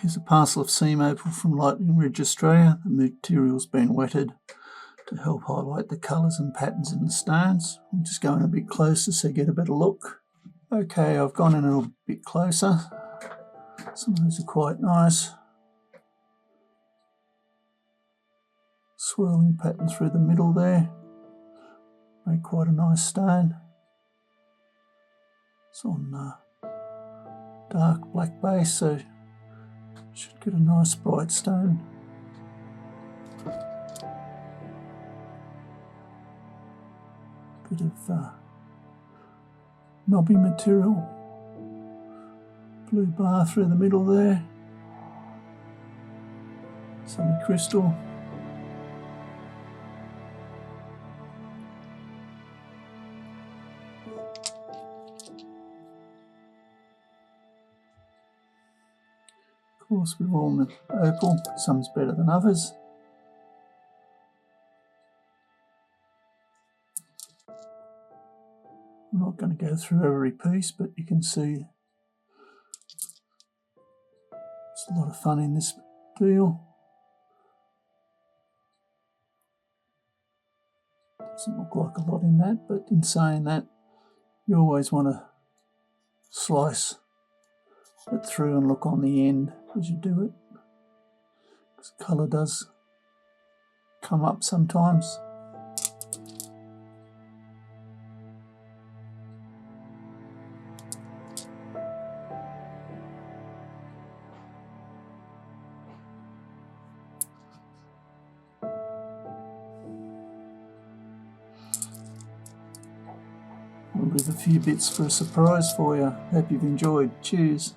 Here's a parcel of seam opal from Lightning Ridge, Australia. The material's been wetted to help highlight the colours and patterns in the stones. I'm just going a bit closer so you get a better look. Okay, I've gone in a little bit closer. Some of those are quite nice. Swirling pattern through the middle there. Make quite a nice stone. It's on dark black base, so should get a nice bright stone. Bit of knobby material. Blue bar through the middle there. Semi-crystal. Of course, with all the opal, some's better than others. I'm not going to go through every piece, but you can see there's a lot of fun in this deal. Doesn't look like a lot in that, but in saying that, you always want to slice it through and look on the end as you do it, because colour does come up sometimes. I'll leave a few bits for a surprise for you. Hope you've enjoyed. Cheers.